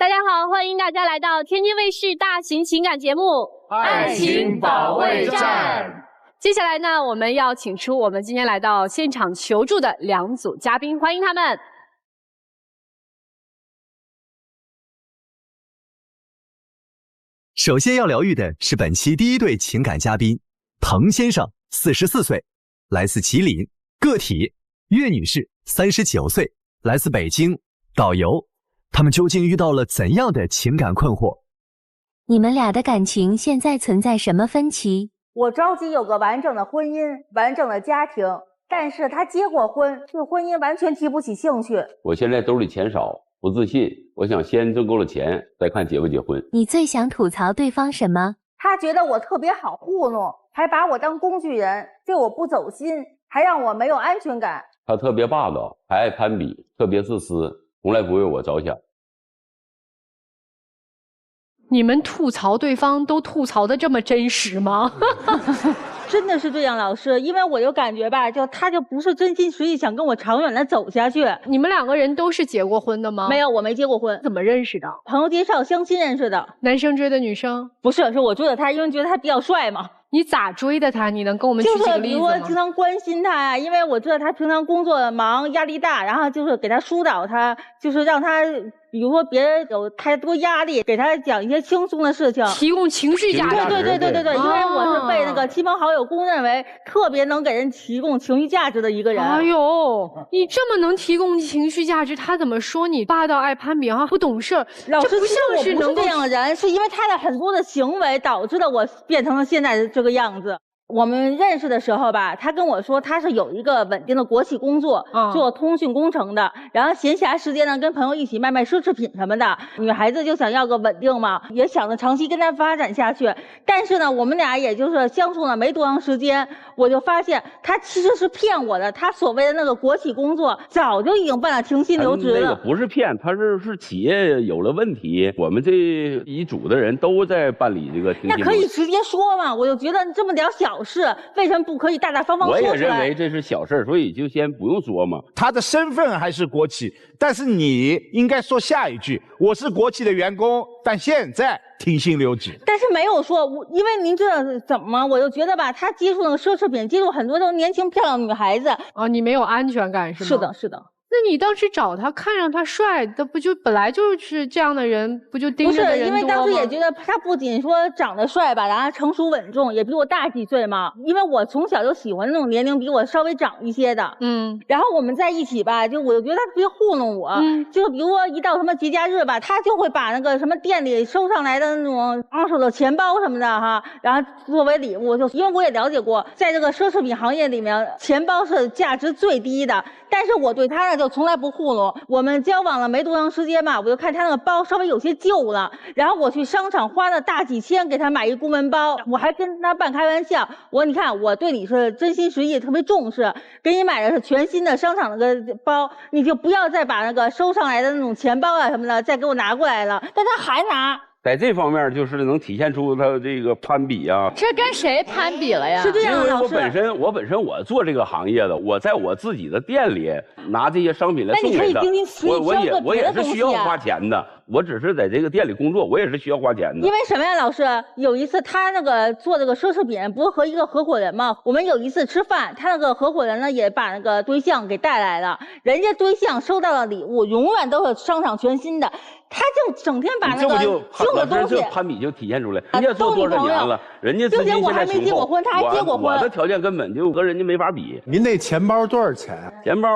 大家好，欢迎大家来到天津卫视大型情感节目《爱情保卫战》。接下来呢，我们要请出我们今天来到现场求助的2组嘉宾，欢迎他们。首先要疗愈的是本期第1对情感嘉宾彭先生，44岁，来自吉林；个体岳女士，39岁，来自北京，导游。他们究竟遇到了怎样的情感困惑？你们俩的感情现在存在什么分歧？我着急有个完整的婚姻，完整的家庭，但是他结过婚，对婚姻完全提不起兴趣。我现在兜里钱少，不自信，我想先挣够了钱，再看结不结婚。你最想吐槽对方什么？他觉得我特别好糊弄，还把我当工具人，对我不走心，还让我没有安全感。他特别霸道，还爱攀比，特别自私，从来不为我着想。你们吐槽对方都吐槽的这么真实吗？真的是这样，老师，因为我就感觉吧，他就不是真心实意想跟我长远的走下去。你们2个人都是结过婚的吗？没有，我没结过婚。怎么认识的？朋友介绍，相亲认识的。男生追的女生？不是，是我追的他，因为觉得他比较帅嘛。你咋追的他？你能跟我们举几个例子吗？就是比如说经常关心他呀，因为我知道他平常工作忙，压力大，然后就是给他疏导他，就是让他，比如说别人有太多压力，给他讲一些轻松的事情，提供情绪价值。对，因为我是被那个亲朋好友公认为特别能给人提供情绪价值的一个人。哎呦，你这么能提供情绪价值，他怎么说你霸道爱攀比啊？不懂事儿？老师，这不像是能够这样的人，是因为他的很多的行为导致了我变成了现在的这个样子。我们认识的时候吧，他跟我说他是有一个稳定的国企工作，做通讯工程的，然后闲暇时间呢跟朋友一起卖奢侈品什么的。女孩子就想要个稳定嘛，也想着长期跟他发展下去。但是呢，我们俩也就是相处了没多长时间，我就发现他其实是骗我的。他所谓的那个国企工作早就已经办了停薪留职了。那个不是骗，他是企业有了问题，我们这一组的人都在办理这个停薪留职。那可以直接说嘛，我就觉得这么点小事，为什么不可以大大方方说出来？我也认为这是小事，所以就先不用说嘛。他的身份还是国企，但是你应该说下一句：我是国企的员工，但现在停薪留职。但是没有说，因为您知道怎么吗？我就觉得吧，他接触那个奢侈品，接触很多都是年轻漂亮女孩子。哦，你没有安全感是吗？是的，是的。那你当时找他，看上他帅，他不就本来就是这样的人，不就盯着的人多吗？不是，因为当时也觉得他不仅说长得帅吧，然后成熟稳重，也比我大几岁嘛。因为我从小就喜欢那种年龄比我稍微长一些的。然后我们在一起吧，我就觉得他特别糊弄我。就比如说一到什么节假日吧，他就会把那个什么店里收上来的那种二手的钱包什么的哈，然后作为礼物。就因为我也了解过，在这个奢侈品行业里面，钱包是价值最低的。但是我对他呢就从来不糊弄。我们交往了没多长时间吧，我就看他那个包稍微有些旧了，然后我去商场花了大几千给他买一公文包，我还跟他半开玩笑，我说你看我对你是真心实意，特别重视，给你买的是全新的商场那个包，你就不要再把那个收上来的那种钱包啊什么的再给我拿过来了。但他还拿。在这方面就是能体现出他这个攀比啊。这跟谁攀比了呀？是这样的，因为我本身我做这个行业的，我在我自己的店里拿这些商品来送给他，我也是需要花钱的。我只是在这个店里工作，我也是需要花钱的。因为什么呀，老师？有一次他那个做这个奢侈品，不是和一个合伙人嘛？我们有一次吃饭，他那个合伙人呢也把那个对象给带来了，人家对象收到的礼物永远都是商场全新的，他就整天把那个旧的东西，这攀比就体现出来。人家做多少年了，人家自己我还没结过婚，他还结过婚，我的条件根本就和人家没法比。您那钱包多少钱？钱包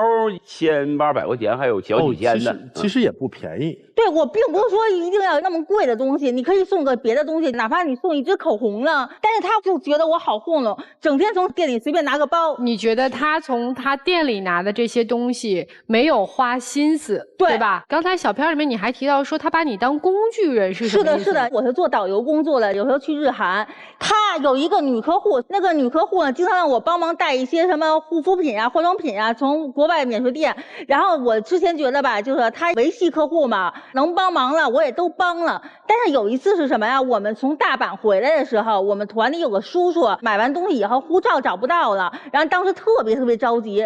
1800块钱，还有小几千的，其实也不便宜。对，我并不是说一定要那么贵的东西，你可以送个别的东西，哪怕你送一支口红了。但是他就觉得我好糊弄，整天从店里随便拿个包。你觉得他从他店里拿的这些东西没有花心思， 对吧？刚才小片里面你还提到说他把你当工具人，是什么意思？是的，我是做导游工作的，有时候去日韩，他有一个女客户，那个女客户呢，经常让我帮忙带一些什么护肤品啊、化妆品啊，从国外免税店。然后我之前觉得吧，就是他维系客户嘛，能帮忙了我也都帮了。但但是有一次是什么呀？我们从大阪回来的时候，我们团里有个叔叔买完东西以后护照找不到了，然后当时特别着急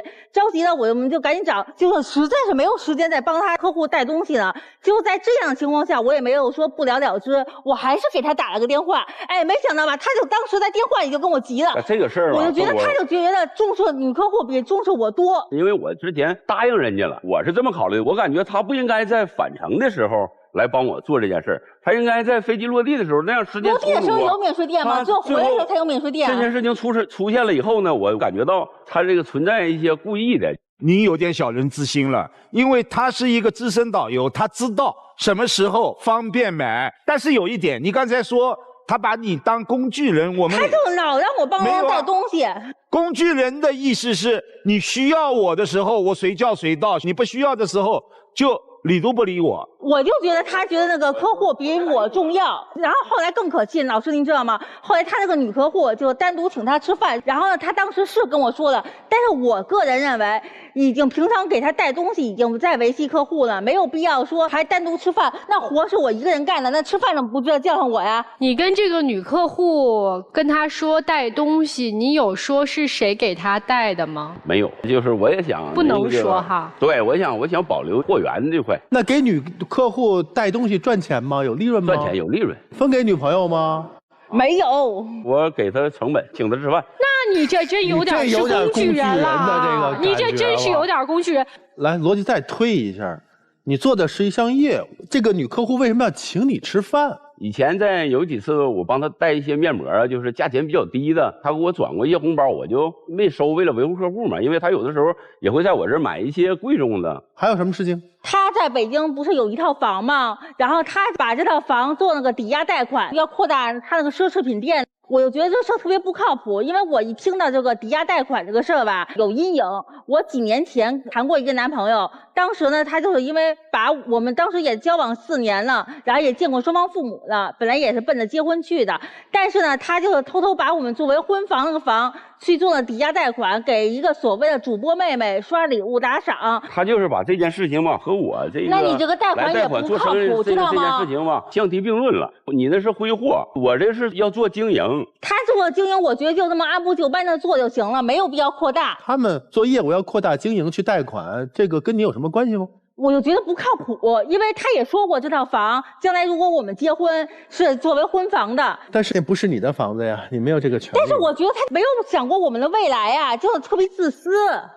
了，我们就赶紧找，就是实在是没有时间再帮他客户带东西了。就在这样的情况下，我也没有说不了了之，我还是给他打了个电话。哎，没想到吧，他就当时在电话里就跟我急了。这个事儿，我就觉得他就觉得重视女客户比重视我多。因为我之前答应人家了，我是这么考虑，我感觉他不应该在返程的时候来帮我做这件事，他应该在飞机落地的时候，那样时间落地的时候有免税店吗？只有回来的时候才有免税店。这件事情出现了以后呢，我感觉到他这个存在一些故意的。您有点小人之心了，因为他是一个资深导游，他知道什么时候方便买。但是有一点，你刚才说他把你当工具人，我们他就老让我帮他带东西。工具人的意思是你需要我的时候，我随叫随到；你不需要的时候，就理都不理我。我就觉得他觉得那个客户比我重要。然后后来更可气，老师您知道吗？后来他那个女客户就单独请他吃饭，然后呢，他当时是跟我说了，但是我个人认为，已经平常给他带东西已经在维系客户了，没有必要说还单独吃饭。那活是我一个人干的，那吃饭怎么不叫上我呀？你跟这个女客户跟她说带东西，你有说是谁给她带的吗？没有，就是我也想不能说哈。对，我想保留货源这块。那给女客户带东西赚钱吗？有利润吗？赚钱有利润。分给女朋友吗？没有，我给他成本，请他吃饭。那你这真有点是工具人了，你这真是有点工具人。来，逻辑再推一下，你做的是一项业务，这个女客户为什么要请你吃饭？以前有几次我帮他带一些面膜啊，就是价钱比较低的，他给我转过一些红包，我就没收，为了维护客户嘛，因为他有的时候也会在我这儿买一些贵重的。还有什么事情？他在北京不是有一套房吗？然后他把这套房做那个抵押贷款，要扩大他那个奢侈品店。我就觉得这事儿特别不靠谱，因为我一听到这个抵押贷款这个事儿吧，有阴影。我几年前谈过一个男朋友，当时呢，他就是因为把我们当时也交往4年了，然后也见过双方父母了，本来也是奔着结婚去的，但是呢，他就是偷偷把我们作为婚房那个房去做了抵押贷款，给一个所谓的主播妹妹刷礼物打赏。他就是把这件事情嘛和我这个那你这个贷款也不靠谱，知道吗？这件事情嘛相提并论了。你那是挥霍，我这是要做经营。他做经营，我觉得就这么按部就班的做就行了，没有必要扩大。他们做业务要扩大经营去贷款，这个跟你有什么关系吗？我就觉得不靠谱，因为他也说过这套房将来如果我们结婚是作为婚房的，但是那不是你的房子呀，你没有这个权利。但是我觉得他没有想过我们的未来呀，就是特别自私。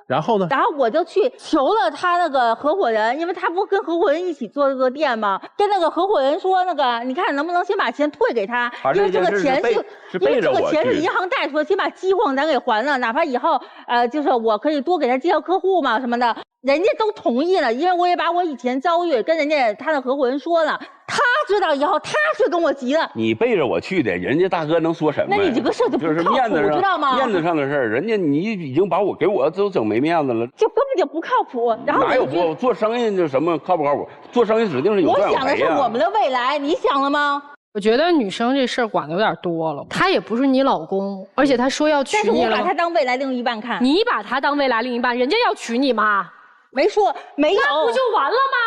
然后呢？然后我就去求了他那个合伙人，因为他不跟合伙人一起做这个店吗？跟那个合伙人说，那个你看能不能先把钱退给他，因为这个钱是银行贷出来，先把饥荒咱给还了，哪怕以后就是我可以多给他介绍客户嘛什么的。人家都同意了，因为我也把我以前遭遇跟人家他的合伙人说了，他知道以后，他却跟我急了。你背着我去的，人家大哥能说什么？那你这个事就不靠谱，知道吗？面子上的事儿，人家你已经把我给我都整没面子了，就根本就不靠谱。然后哪有不做生意就什么靠不靠谱？做生意指定是有赚有赔呀。我想的是我们的未来，你想了吗？我觉得女生这事儿管的有点多了，他也不是你老公，而且他说要娶你了。但是我把他当未来另一半看。你把他当未来另一半，人家要娶你吗？没说，没有，那不就完了吗？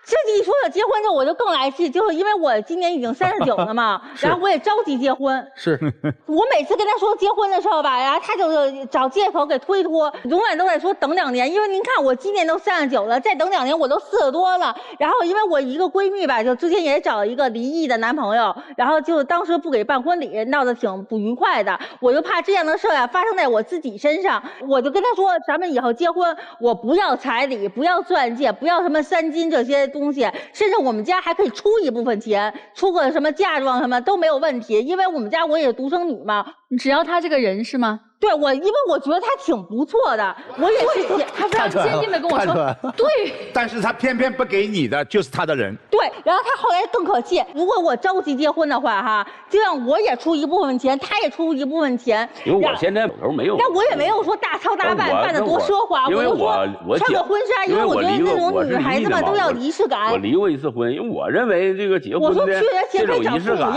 这一说到结婚之后，我就更来气，就是因为我今年已经39了嘛，然后我也着急结婚。是，我每次跟他说结婚的时候吧，然后他就是找借口给推脱，永远都在说等2年，因为您看我今年都39了，再等2年我都40多了。然后因为我一个闺蜜吧，就之前也找了一个离异的男朋友，然后就当时不给办婚礼，闹得挺不愉快的。我就怕这样的事啊发生在我自己身上，我就跟他说，咱们以后结婚，我不要彩礼，不要钻戒，不要什么3金这些东西，甚至我们家还可以出一部分钱，出个什么嫁妆什么都没有问题，因为我们家我也是独生女嘛。你只要他这个人是吗？对，因为我觉得他挺不错的，我也是，他非常坚定的跟我说，对。但是他偏偏不给你的就是他的人。对，然后他后来更可气，如果我着急结婚的话哈，就让我也出一部分钱，他也出一部分钱。因为我现在手头没有。那我也没有说大操大办，办得多奢华，我就说穿个婚纱，因为我觉得那种女孩子们都要仪式感。我离过一次婚，因为我认为这个结婚的这种仪式感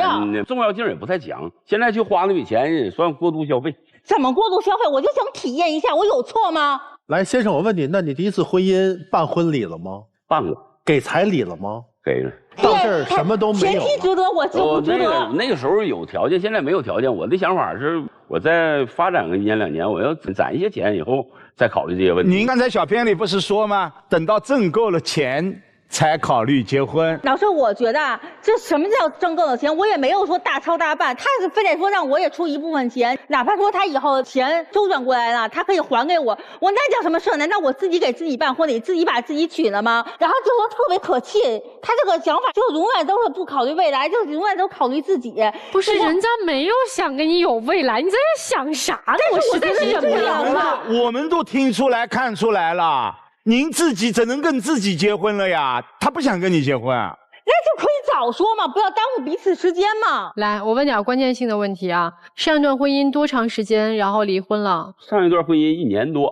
重要性也不太强。现在去花那笔钱也算过度消费。怎么过度消费？我就想体验一下，我有错吗？来，先生，我问你，那你第一次婚姻办婚礼了吗？办过。给彩礼了吗？给了。到事儿什么都没有。前期值得，我就不值得。那个时候有条件，现在没有条件。我的想法是，我再发展个1年2年，我要攒一些钱以后再考虑这些问题。您刚才小片里不是说吗？等到挣够了钱才考虑结婚。老师，我觉得这什么叫挣够了钱？我也没有说大操大办，他是非得说让我也出一部分钱，哪怕说他以后钱周转过来了，他可以还给我，那叫什么事？难道我自己给自己办婚礼，自己把自己娶了吗？然后就说特别可气，他这个想法就永远都是不考虑未来，就永远都考虑自己。不是，人家没有想跟你有未来，你在这想啥呢？我实在是忍不了了。我们都听出来、看出来了。您自己怎能跟自己结婚了呀？他不想跟你结婚啊？那就可以早说嘛，不要耽误彼此时间嘛。来，我问点关键性的问题啊。上一段婚姻多长时间，然后离婚了？上一段婚姻1年多。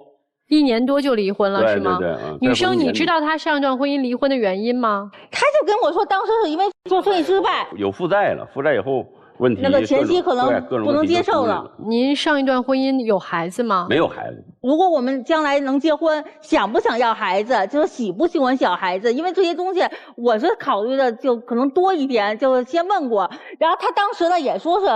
1年多就离婚了，对是吗？对。女生，你知道她上一段婚姻离婚的原因吗？她就跟我说，当时是因为做生意失败，有负债了，负债以后。问题那个前妻可能不能接受了。您上一段婚姻有孩子吗？没有孩子。如果我们将来能结婚，想不想要孩子，就是喜不喜欢小孩子，因为这些东西我是考虑的就可能多一点，就先问过。然后他当时呢也说是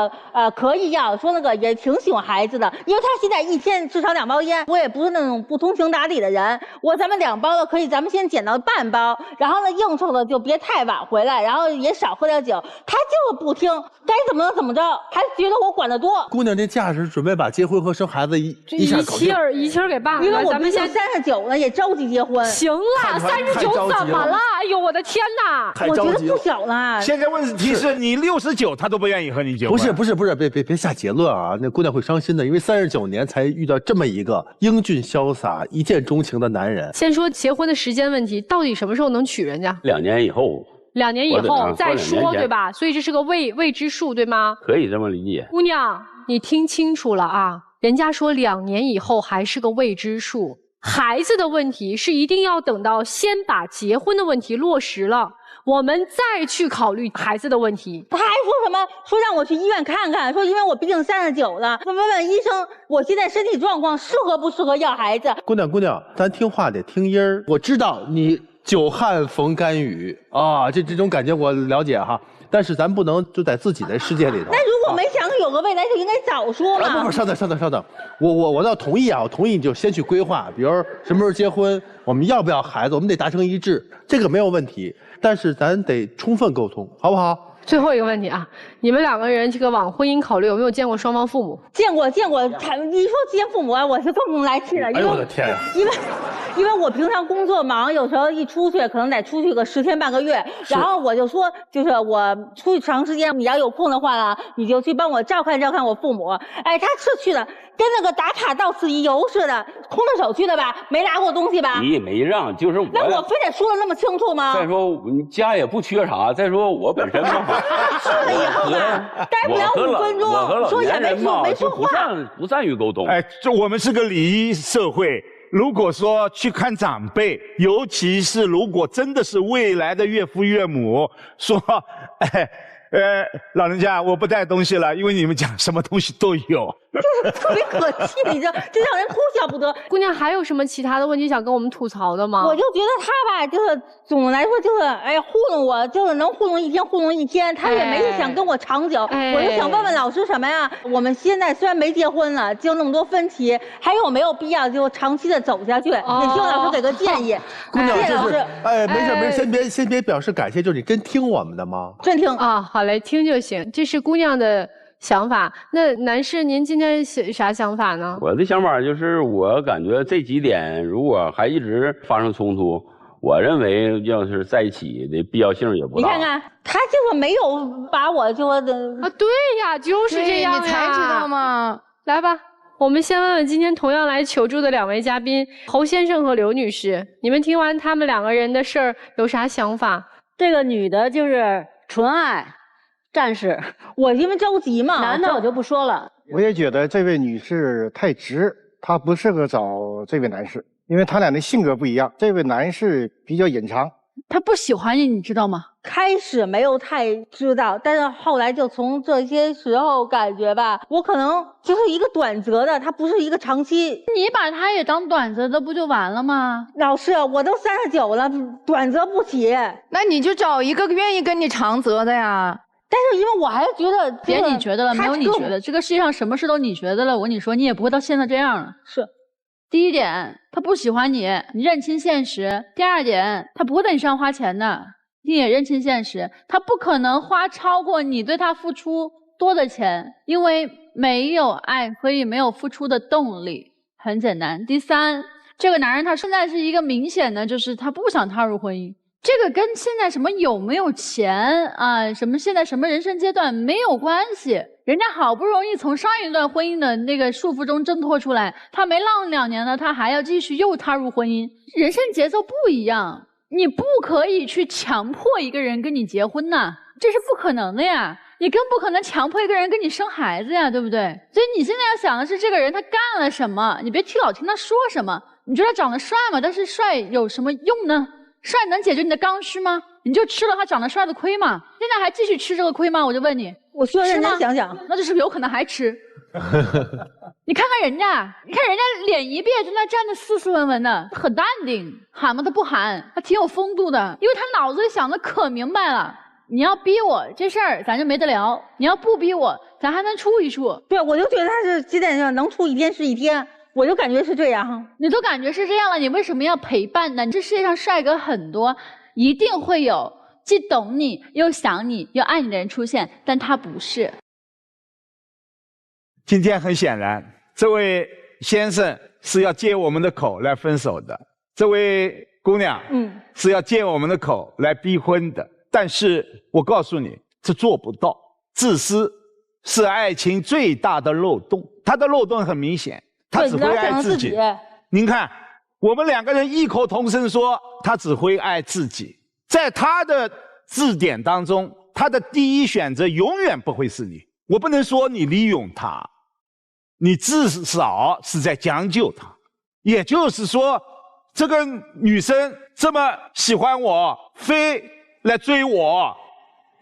可以要，说那个也挺喜欢孩子的，因为他现在一天至少2包烟，我也不是那种不通情达理的人，咱们2包的可以，咱们先减到半包，然后呢应酬的就别太晚回来，然后也少喝点酒。他就是不听，该怎么怎么着，还觉得我管得多。姑娘这架势准备把结婚和生孩子一下搞定，一气儿给办了。因为我们现在39了，也着急结婚。行了，39怎么了？哎呦，我的天哪！我觉得不小了。现在问题是你69，他都不愿意和你结婚。不是，别下结论啊！那姑娘会伤心的，因为39年才遇到这么一个英俊潇洒、一见钟情的男人。先说结婚的时间问题，到底什么时候能娶人家？2年以后。2年以后再说，对吧？所以这是个未知数，对吗？可以这么理解。姑娘，你听清楚了啊！人家说2年以后还是个未知数，孩子的问题是一定要等到先把结婚的问题落实了，我们再去考虑孩子的问题。他还说什么？说让我去医院看看，说因为我毕竟39了，说问问医生，我现在身体状况适合不适合要孩子？姑娘，咱听话得听音儿。我知道你久旱逢甘雨啊，这种感觉我了解哈。但是咱不能就在自己的世界里头。那如果没想有个未来，就应该早说嘛。不，稍等，我倒同意啊，我同意你就先去规划，比如什么时候结婚，我们要不要孩子，我们得达成一致，这个没有问题。但是咱得充分沟通，好不好？最后一个问题啊，你们2个人这个往婚姻考虑，有没有见过双方父母？见过。你说见父母啊，我是更不来气了。哎呦我的天呀！因为我平常工作忙，有时候一出去可能得出去个10天半个月，然后我就说，就是我出去长时间，你要有空的话呢，你就去帮我照看我父母。哎，他是去的，跟那个打卡到此一游似的，空着手去的吧？没拿过东西吧？你也没让，就是我。那我非得说的那么清楚吗？再说你家也不缺啥，再说我本身嘛。去了以后呢，待不了5分钟，说也没说话，不善于沟通。哎，我们是个礼仪社会。如果说去看长辈，尤其是如果真的是未来的岳父岳母，说，老人家我不带东西了，因为你们讲什么东西都有，就是特别可气，你知道，这让人哭笑不得。姑娘还有什么其他的问题想跟我们吐槽的吗？我就觉得他吧，就是总的来说就是糊弄我，就是能糊弄一天糊弄一天，他也没想跟我长久。我就想问问老师什么呀？我们现在虽然没结婚了，就那么多分歧，还有没有必要就长期的走下去？也希望老师给个建议。姑娘，谢谢老师。没事，先别表示感谢，就是你真听我们的吗？真听啊，好嘞，听就行。这是姑娘的想法。那男士，您今天啥想法呢？我的想法就是，我感觉这几点如果还一直发生冲突，我认为要是在一起的必要性也不大。你看看，他就是没有把我就对呀，就是这样呀，你才知道吗？来吧。我们先问问今天同样来求助的2位嘉宾侯先生和刘女士，你们听完他们2个人的事儿有啥想法？这个女的就是纯爱战士，我因为着急嘛。男的我就不说了。我也觉得这位女士太直，她不适合找这位男士，因为他俩的性格不一样。这位男士比较隐藏，他不喜欢你，你知道吗？开始没有太知道，但是后来就从这些时候感觉吧，我可能就是一个短则的，它不是一个长期。你把它也当短则的不就完了吗？老师，我都39了，短则不起。那你就找一个愿意跟你长则的呀。但是因为我还是觉得，别你觉得了，没有你觉得，这个世界上什么事都你觉得了。我跟你说，你也不会到现在这样了。是。第一点，他不喜欢你，你认清现实。第二点，他不会在你身上花钱的，你也认清现实，他不可能花超过你对他付出多的钱，因为没有爱，所以没有付出的动力，很简单。第三，这个男人他现在是一个明显的，就是他不想踏入婚姻。这个跟现在什么有没有钱啊，什么现在什么人生阶段没有关系。人家好不容易从上一段婚姻的那个束缚中挣脱出来，他没浪2年了，他还要继续又踏入婚姻。人生节奏不一样，你不可以去强迫一个人跟你结婚呐，这是不可能的呀。你更不可能强迫一个人跟你生孩子呀，对不对？所以你现在要想的是这个人他干了什么，你别老听他说什么。你觉得他长得帅吗？但是帅有什么用呢？帅能解决你的刚需吗？你就吃了他长得帅的亏吗？现在还继续吃这个亏吗？我就问你，我需要认真想想，那就是有可能还吃。你看看人家，脸一别在那站得斯斯文文的，很淡定，喊吗他不喊，他挺有风度的，因为他脑子里想的可明白了。你要逼我这事儿，咱就没得聊；你要不逼我，咱还能处一处。对，我就觉得他是基本上能处一天是一天。我就感觉是这样，你都感觉是这样了，你为什么要陪伴呢？这世界上帅哥很多，一定会有既懂你又想你又爱你的人出现，但他不是。今天很显然，这位先生是要借我们的口来分手的，这位姑娘，是要借我们的口来逼婚的。但是我告诉你，这做不到。自私是爱情最大的漏洞，它的漏洞很明显。他只会爱自己。您看，我们2个人异口同声说他只会爱自己，在他的字典当中，他的第一选择永远不会是你。我不能说你利用他，你至少是在将就他。也就是说，这个女生这么喜欢我，非来追我，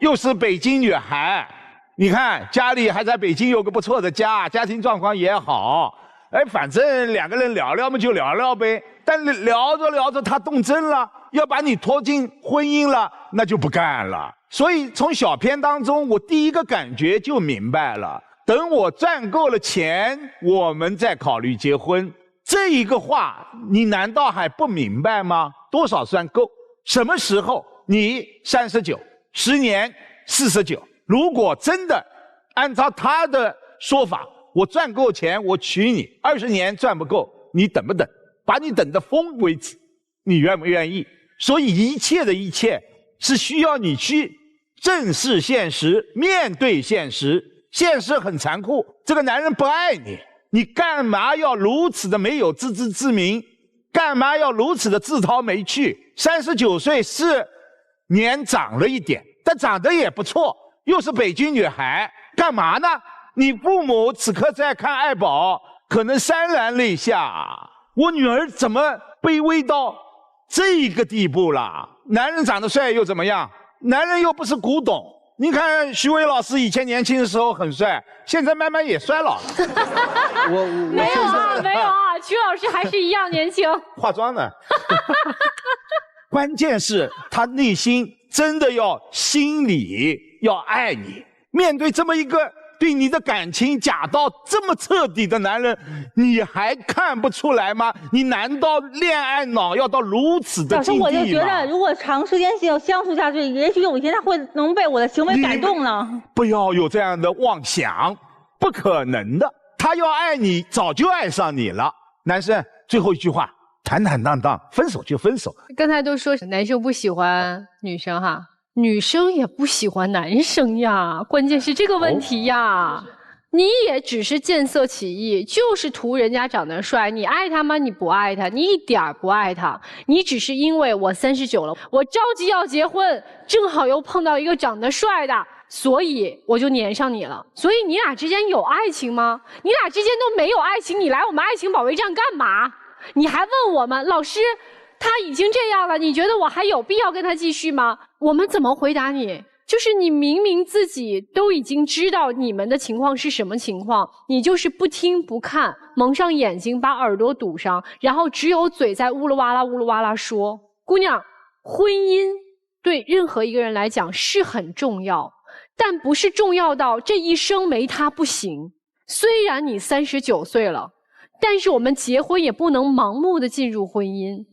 又是北京女孩，你看家里还在北京有个不错的家，家庭状况也好。哎，反正2个人聊聊嘛，就聊聊呗。但聊着聊着，他动真了，要把你拖进婚姻了，那就不干了。所以从小片当中，我第一个感觉就明白了。等我赚够了钱，我们再考虑结婚。这一个话，你难道还不明白吗？多少算够？什么时候？你39， 10年49。如果真的按照他的说法，我赚够钱，我娶你，20年赚不够，你等不等？把你等得疯为止，你愿不愿意？所以一切的一切是需要你去正视现实，面对现实。现实很残酷，这个男人不爱你，你干嘛要如此的没有自知之明？干嘛要如此的自讨没趣？39岁是年长了一点，但长得也不错，又是北京女孩，干嘛呢？你父母此刻在看爱宝，可能潸然泪下。我女儿怎么卑微到这个地步了？男人长得帅又怎么样？男人又不是古董。你看徐伟老师以前年轻的时候很帅，现在慢慢也衰老了。没有啊，徐老师还是一样年轻。化妆呢？关键是他内心真的要心里要爱你。面对这么一个对你的感情假到这么彻底的男人，你还看不出来吗？你难道恋爱脑要到如此的境地吗？老师，我就觉得如果长时间相处下去，也许有一天他会能被我的行为感动呢。不要有这样的妄想，不可能的。他要爱你，早就爱上你了。男生，最后一句话，坦坦荡荡，分手就分手。刚才都说男生不喜欢女生哈。女生也不喜欢男生呀，关键是这个问题呀。你也只是见色起意，就是图人家长得帅，你爱他吗？你不爱他，你一点不爱他，你只是因为我39了，我着急要结婚，正好又碰到一个长得帅的，所以我就粘上你了。所以你俩之间有爱情吗？你俩之间都没有爱情，你来我们爱情保卫战干嘛？你还问我们老师他已经这样了，你觉得我还有必要跟他继续吗？我们怎么回答你？就是你明明自己都已经知道你们的情况是什么情况，你就是不听不看，蒙上眼睛，把耳朵堵上，然后只有嘴在呜噜哇啦呜噜哇啦说。姑娘，婚姻对任何一个人来讲是很重要，但不是重要到这一生没他不行。虽然你39岁了，但是我们结婚也不能盲目的进入婚姻。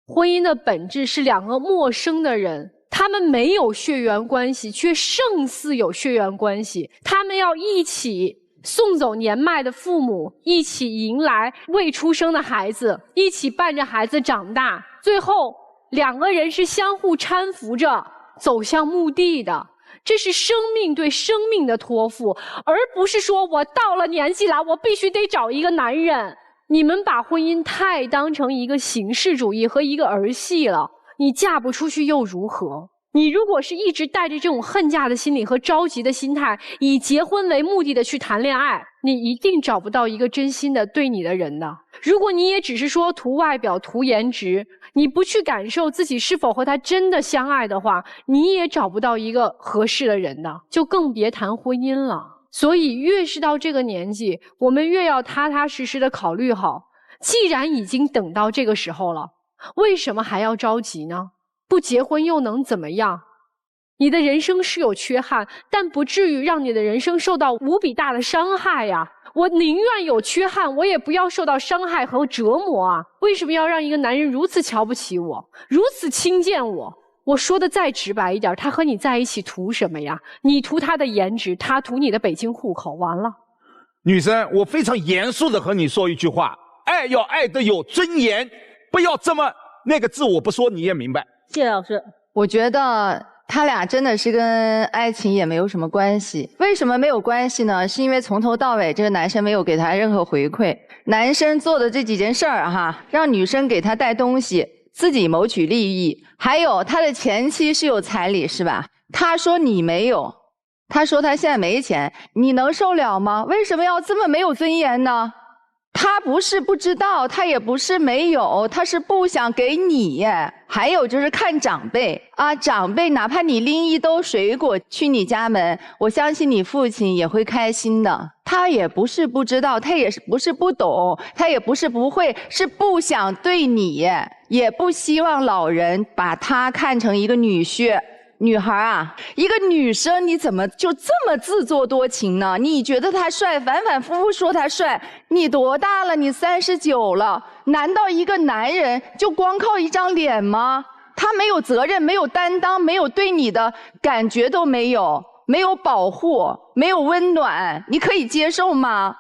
婚姻的本质是两个陌生的人，他们没有血缘关系，却胜似有血缘关系。他们要一起送走年迈的父母，一起迎来未出生的孩子，一起伴着孩子长大，最后两个人是相互搀扶着走向墓地的。这是生命对生命的托付，而不是说我到了年纪了，我必须得找一个男人。你们把婚姻太当成一个形式主义和一个儿戏了，你嫁不出去又如何？你如果是一直带着这种恨嫁的心理和着急的心态，以结婚为目的的去谈恋爱，你一定找不到一个真心的对你的人的。如果你也只是说图外表图颜值，你不去感受自己是否和他真的相爱的话，你也找不到一个合适的人的，就更别谈婚姻了。所以越是到这个年纪，我们越要踏踏实实的考虑好，既然已经等到这个时候了，为什么还要着急呢？不结婚又能怎么样？你的人生是有缺憾，但不至于让你的人生受到无比大的伤害呀。我宁愿有缺憾，我也不要受到伤害和折磨啊！为什么要让一个男人如此瞧不起我，如此轻贱我？我说的再直白一点，他和你在一起图什么呀？你图他的颜值，他图你的北京户口，完了。女生，我非常严肃的和你说一句话，爱要爱得有尊严，不要这么那个字我不说你也明白。谢老师，我觉得他俩真的是跟爱情也没有什么关系。为什么没有关系呢？是因为从头到尾这个男生没有给他任何回馈。男生做的这几件事儿让女生给他带东西，自己谋取利益，还有他的前妻是有彩礼是吧？他说你没有，他说他现在没钱，你能受了吗？为什么要这么没有尊严呢？他不是不知道，他也不是没有，他是不想给你。还有就是看长辈长辈哪怕你拎一兜水果去你家门，我相信你父亲也会开心的。他也不是不知道，他也不是不懂，他也不是不会，是不想对你，也不希望老人把他看成一个女婿。女孩一个女生你怎么就这么自作多情呢？你觉得他帅，反反复复说他帅，你多大了？你39了，难道一个男人就光靠一张脸吗？他没有责任，没有担当，没有对你的感觉都没有，没有保护，没有温暖，你可以接受吗？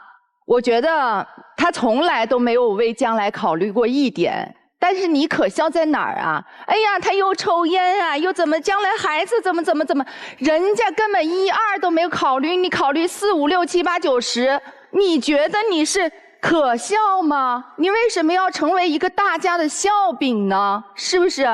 我觉得他从来都没有为将来考虑过一点。但是你可笑在哪儿啊？哎呀，他又抽烟又怎么将来孩子怎么，人家根本1、2都没有考虑，你考虑4、5、6、7、8、9、10，你觉得你是可笑吗？你为什么要成为一个大家的笑柄呢？是不是？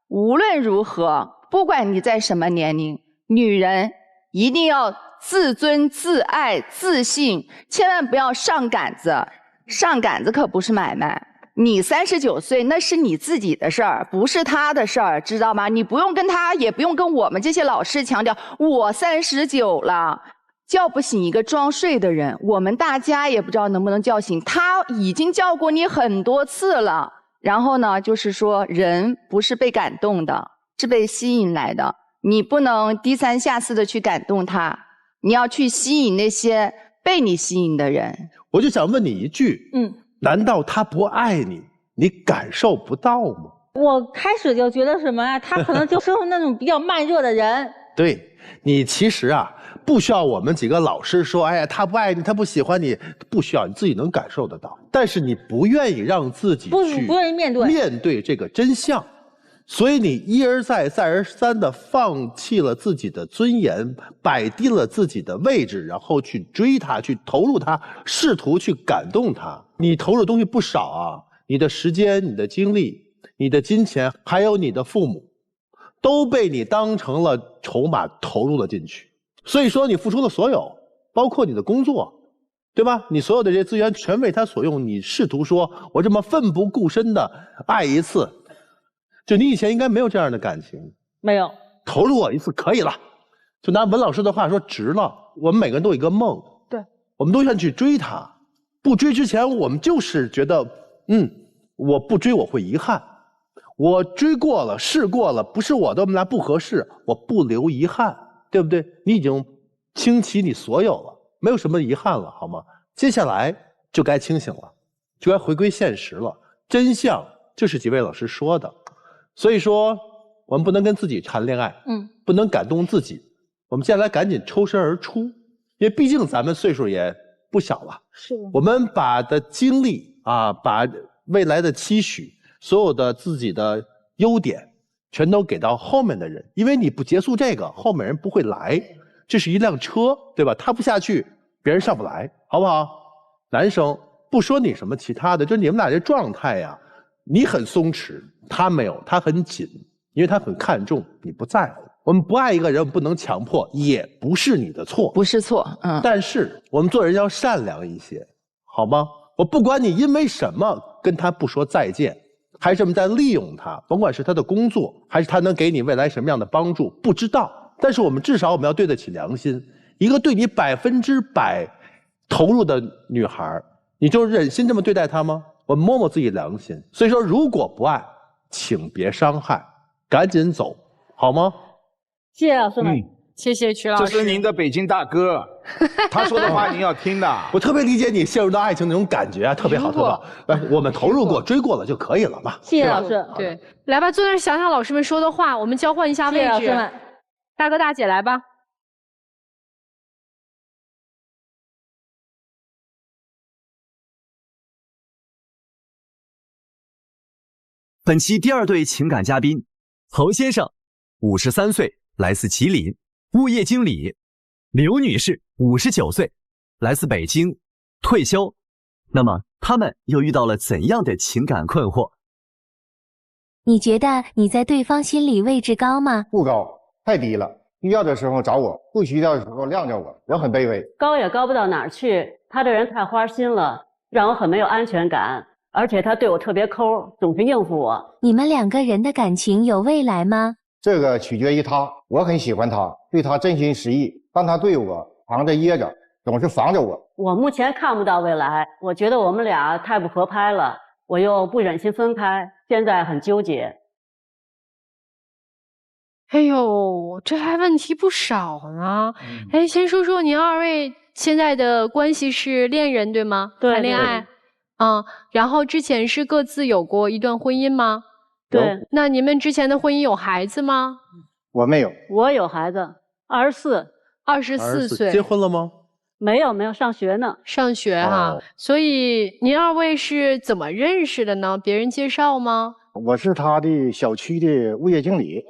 无论如何，不管你在什么年龄，女人一定要自尊、自爱、自信，千万不要上杆子，上杆子可不是买卖。你39岁那是你自己的事儿，不是他的事儿，知道吗？你不用跟他，也不用跟我们这些老师强调我39了，叫不醒一个装睡的人，我们大家也不知道能不能叫醒他，已经叫过你很多次了。然后呢，就是说人不是被感动的，是被吸引来的，你不能低三下四的去感动他，你要去吸引那些被你吸引的人。我就想问你一句，难道他不爱你，你感受不到吗？我开始就觉得什么他可能就是那种比较慢热的人。对，你其实不需要我们几个老师说，哎呀，他不爱你，他不喜欢你，不需要，你自己能感受得到。但是你不愿意让自己不愿意面对这个真相，所以你一而再再而三的放弃了自己的尊严，摆低了自己的位置，然后去追他，去投入他，试图去感动他。你投入的东西不少你的时间、你的精力、你的金钱，还有你的父母，都被你当成了筹码投入了进去。所以说你付出了所有，包括你的工作，对吧？你所有的这些资源全为他所用，你试图说我这么奋不顾身的爱一次，就你以前应该没有这样的感情，没有投入我一次可以了。就拿文老师的话说，值了。我们每个人都有一个梦，对，我们都愿意去追它。不追之前，我们就是觉得，我不追我会遗憾。我追过了，试过了，不是我的，我们俩不合适，我不留遗憾，对不对？你已经倾其你所有了，没有什么遗憾了，好吗？接下来就该清醒了，就该回归现实了。真相就是几位老师说的，所以说我们不能跟自己谈恋爱，不能感动自己。我们接下来赶紧抽身而出，因为毕竟咱们岁数也不小了。是，我们把的精力啊，把未来的期许，所有的自己的优点，全都给到后面的人，因为你不结束这个，后面人不会来。这是一辆车，对吧？他不下去，别人上不来，好不好？男生不说你什么其他的，就你们俩这状态呀，你很松弛，他没有，他很紧，因为他很看重，你不在乎。我们不爱一个人，我们不能强迫，也不是你的错，不是错，但是我们做人要善良一些，好吗？我不管你因为什么跟他不说再见，还是我们在利用他，甭管是他的工作，还是他能给你未来什么样的帮助，不知道。但是我们至少我们要对得起良心。一个对你100%投入的女孩，你就忍心这么对待她吗？我们摸摸自己良心。所以说，如果不爱，请别伤害，赶紧走，好吗？谢谢老师们，谢谢曲老师。这是您的北京大哥，他说的话您要听的。我特别理解你陷入到爱情那种感觉啊，特别好，特别好。我们投入过、追过了就可以了嘛。谢谢老师。对，来吧，坐那儿想想老师们说的话，我们交换一下位置。谢谢老师们。大哥大姐来吧。本期第2对情感嘉宾，侯先生，53岁，来自吉林，物业经理；刘女士，59岁，来自北京，退休。那么他们又遇到了怎样的情感困惑？你觉得你在对方心里位置高吗？不高，太低了。需要的时候找我，不需要的时候晾着我，我很卑微。高也高不到哪儿去，他这人太花心了，让我很没有安全感。而且他对我特别抠，总是应付我。你们2个人的感情有未来吗？这个取决于他，我很喜欢他，对他真心实意，但他对我藏着掖着，总是防着我。我目前看不到未来，我觉得我们俩太不合拍了，我又不忍心分开，现在很纠结。哎呦，这还问题不少呢。先说说您2位现在的关系是恋人对吗？对，谈恋爱。然后之前是各自有过一段婚姻吗？对。那你们之前的婚姻有孩子吗？我没有。我有孩子，24岁。结婚了吗？没有，上学呢。上学哈。所以您2位是怎么认识的呢？别人介绍吗？我是他的小区的物业经理。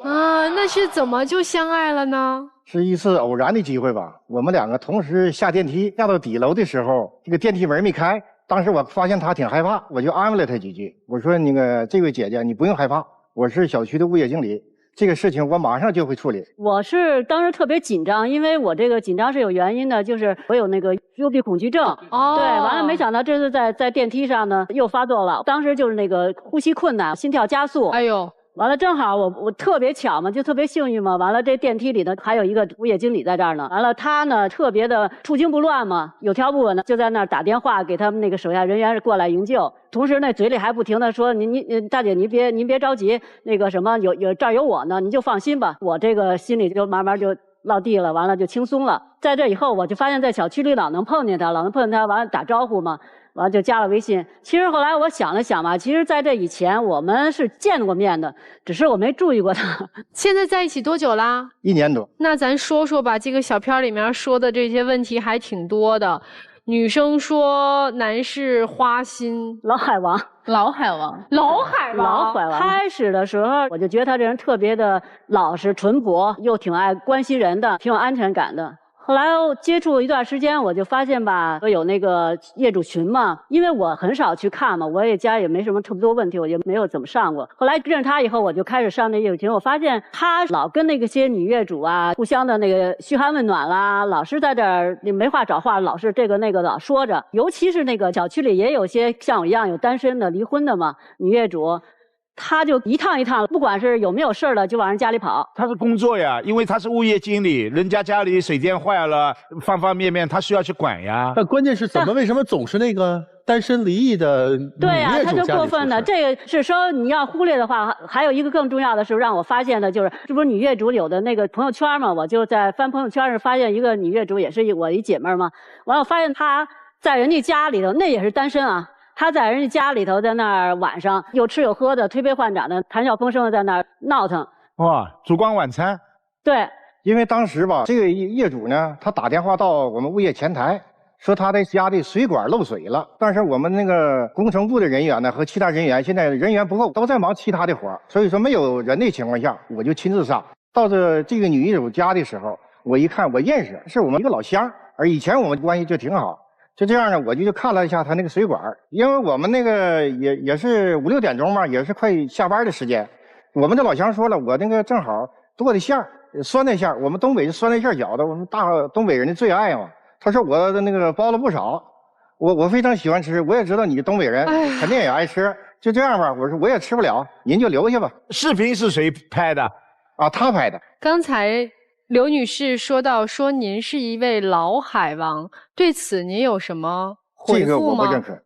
那是怎么就相爱了呢？是一次偶然的机会吧。我们2个同时下电梯，下到底楼的时候，这个电梯门没开。当时我发现他挺害怕，我就安慰了他几句。我说：“那个这位姐姐，你不用害怕，我是小区的物业经理，这个事情我马上就会处理。”我是当时特别紧张，因为我这个紧张是有原因的，就是我有那个幽闭恐惧症。对，完了没想到这次在电梯上呢又发作了，当时就是那个呼吸困难，心跳加速。哎呦！完了，正好我特别巧嘛，就特别幸运嘛。完了，这电梯里呢还有一个物业经理在这儿呢。完了，他呢特别的处惊不乱嘛，有条不紊的就在那儿打电话给他们那个手下人员过来营救，同时那嘴里还不停的说：“您大姐您别着急，那个什么这儿有我呢，您就放心吧。”我这个心里就慢慢就落地了，完了就轻松了。在这以后，我就发现在小区里老能碰见他，完了打招呼嘛。完了就加了微信。其实后来我想了想吧，其实在这以前我们是见过面的，只是我没注意过他。现在在一起多久啦？1年多。那咱说说吧，这个小片里面说的这些问题还挺多的。女生说男士花心，老海王。开始的时候我就觉得他这人特别的老实淳朴，又挺爱关心人的，挺有安全感的。后来接触一段时间，我就发现吧，有那个业主群嘛，因为我很少去看嘛，我也家也没什么特别多问题，我就没有怎么上过。后来认识他以后，我就开始上那业主群，我发现他老跟那些女业主啊，互相的那个嘘寒问暖啦，老是在这儿没话找话，老是这个那个老说着。尤其是那个小区里也有些像我一样有单身的、离婚的嘛女业主。他就一趟一趟，不管是有没有事儿了，就往人家里跑。他是工作呀，因为他是物业经理，人家家里水电坏了，方方面面他需要去管呀。但关键是为什么总是那个单身离异的女业主家里出事？对呀，他就过分了。这个是说你要忽略的话，还有一个更重要的是让我发现的就是，这不是女业主有的那个朋友圈嘛？我就在翻朋友圈时发现一个女业主，也是我一姐妹嘛。完了，我发现她在人家家里头，那也是单身啊。他在人家家里头，在那儿晚上有吃有喝的，推杯换盏的，谈笑风生的在那儿闹腾。哇，烛光晚餐。对，因为当时吧，这个业主呢，他打电话到我们物业前台，说他的家的水管漏水了。但是我们那个工程部的人员呢和其他人员现在人员不够，都在忙其他的活，所以说没有人的情况下，我就亲自上。到这个女业主家的时候，我一看我认识，是我们一个老乡，而以前我们关系就挺好。就这样呢，我就看了一下他那个水管，因为我们那个也是5、6点钟嘛，也是快下班的时间。我们的老乡说了，我那个正好剁的馅儿，酸菜馅儿，我们东北是酸菜馅儿饺子，我们东北人的最爱嘛。他说我的那个包了不少，我非常喜欢吃，我也知道你东北人肯定也爱吃。就这样吧，我说我也吃不了，您就留下吧。视频是谁拍的？啊，他拍的。刚才刘女士说到说您是一位老海王，对此您有什么回复吗？这个我不认可，